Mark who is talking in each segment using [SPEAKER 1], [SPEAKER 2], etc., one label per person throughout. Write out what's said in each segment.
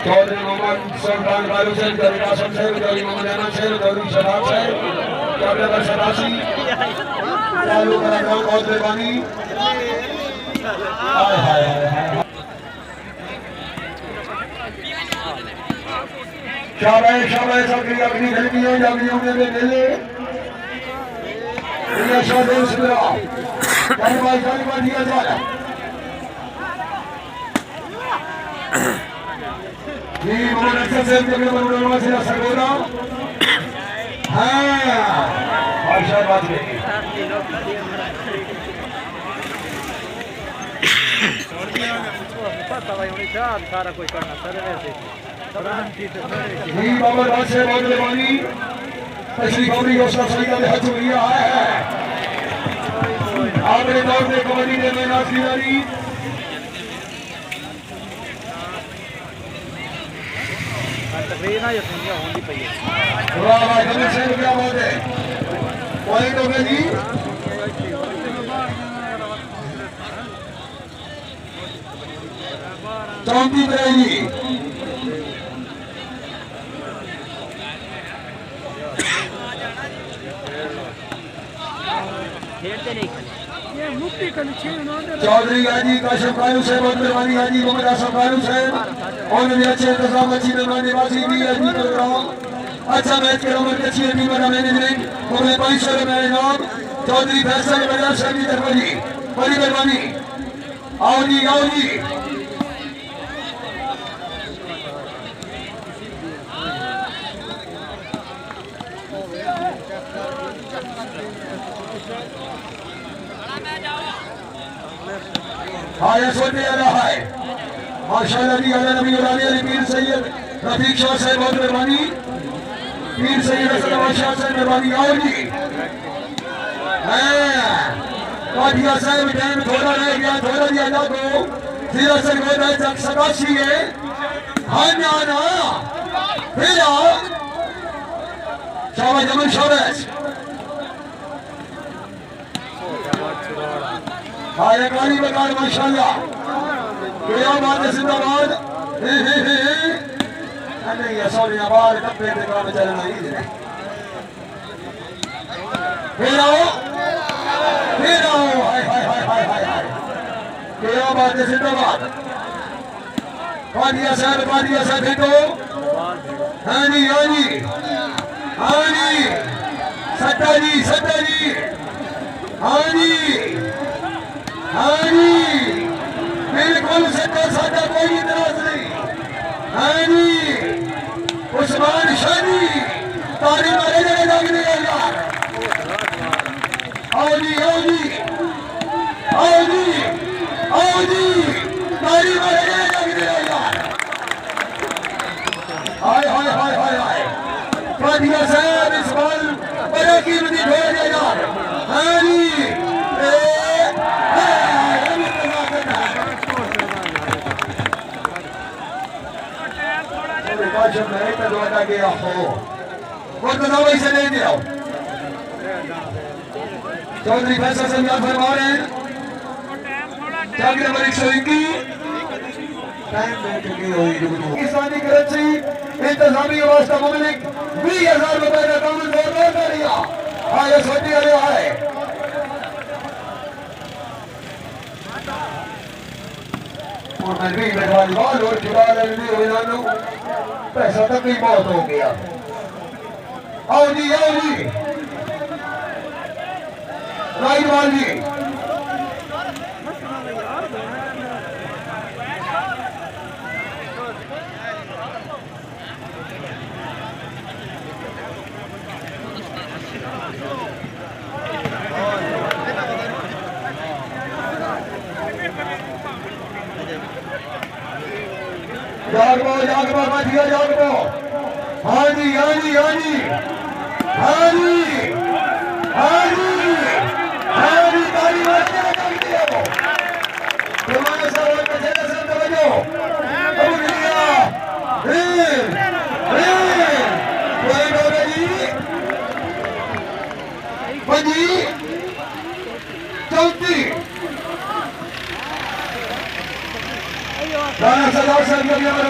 [SPEAKER 1] चौधरी मोहम्मद सुल्तान कालू से चौधरी कासम से चौधरी मोहम्मद अहमद से चौधरी शबाब से चौधरी नंबर 87 चालू कार्यक्रम बहुत मेहरबानी। हाय हाय हाय शाबाश शाबाश सबकी अपनी गलतियों जामियों में मिले ये शाबाश सुरा जान दिया जाए जी मोहम्मद अरशद से जगह से सरगोधा हां बादशाह बात करेंगे पता भाई उन्हें चार सारा कोई करना सर्वे से जी बाबा राज से बहुत मेहरबानी तशरीफ अपनी योजना सही का हाथ लिया है आपने दौर में कबड्डी ने मेहनत की जारी तकरीर ना ये सुनिया होनी चाहिए वाह वाह जमीन से क्या बात है पॉइंट हो गया जी चौंती रहेगी चौधरी गाजी काशिफ कालू से बहुत मेहरबानी गाजी मोहम्मद आसफ कालू से और भी अच्छे इंतजाम अच्छी मेहरबानी वासी भी अजी प्रोग्राम अच्छा मैच के रमन अच्छी टीम का मैनेजमेंट हमें 500 रुपए इनाम चौधरी फैसल बाजार से भी दरबारी बड़ी मेहरबानी आओ जी आया सोटे आ रहा है माशाअल्लाह जी अल्लाह नबी अली पीर सैयद रफीक शाह साहब बहुत मेहरबानी पीर सैयद असलम शाह साहब मेहरबानी आओ जी काठिया साहब टाइम थोड़ा रह गया थोड़ा दिया जा को जिला सरगोधा चक 87 है हाँ ना फिर आओ शाबाश जमन शाबाश आया गाड़ी बकार माशाअल्लाह क्या बात है जिंदाबाद नहीं ये सॉरी आवाज कपड़े पे काम चलना ही है फिर आओ हाय हाय क्या बात है जिंदाबाद कादिया साहब देखो हाँ जी सट्टा जी हाँ जी बिल्कुल सट्टा सादा कोई इतराज नहीं हाँ जी उस्मान शादी तारी मारे जगह लगने यार आओ जी तारी मारे जगह लगने यार हाय कादिया साहब इस बाल बड़ा कीमती ढोल यार हाँ जी जब मैं तजवाजा गया हो वो तो दवाई से ले दिया चौधरी फैसल से याद फरमा रहे हैं जागीर नंबर 121 टाइम में चुकी हुई पाकिस्तानी कराची इंतजामी वास्ता मुमलिक 20,000 रुपए का काम जोरदार कर दिया आया सोटी आ रहा है और मैं भी वॉलीबॉल और जुड़ा पैसा तक भी बहुत हो गया आओ जी राइट बॉल जी जागबो बाजिया जागबो हाँ जी ताली मारने लगा दिया वो तुम्हारे सवाल का जगह से तवज्जो अब लिया कोई डोरे जी बजी चौथी राणा सदाव साहब का भी हमारा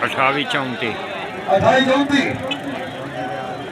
[SPEAKER 2] 28-34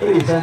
[SPEAKER 1] 31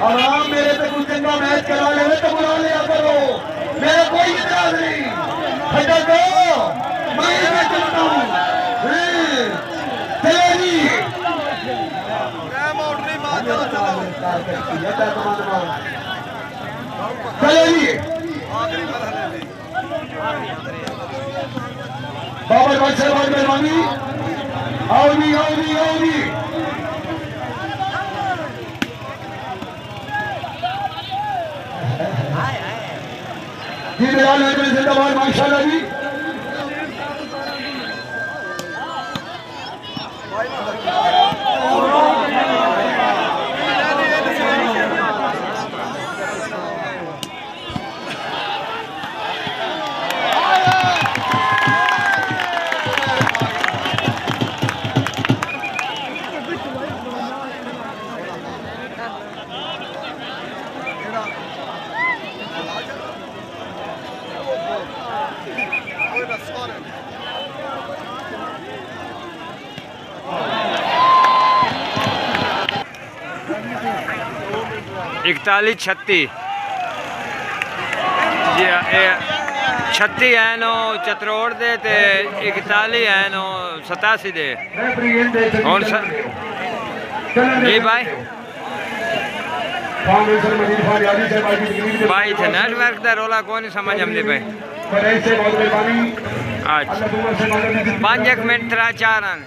[SPEAKER 1] आराम मेरे पे कुछ चंगा मैच करा ले तो बुला लिया करो मेरा कोई इतराज नहीं हटा दो मैं चलता हूँ चलो जी चलो जी बाबर बादशाह बहुत मेहरबानी आओ जी आओ जी आओ जी जी बिलाल है जिंदाबाद माशाल्लाह जी
[SPEAKER 3] इकतालीस 36 36 है नो चतरोड़ दे ते 41 है नो 87 दे और जी भाई भाई थे नेटवर्क दा रोला कौन नहीं समझ हमने भाई अच्छा 5 मिनट 3-4 आने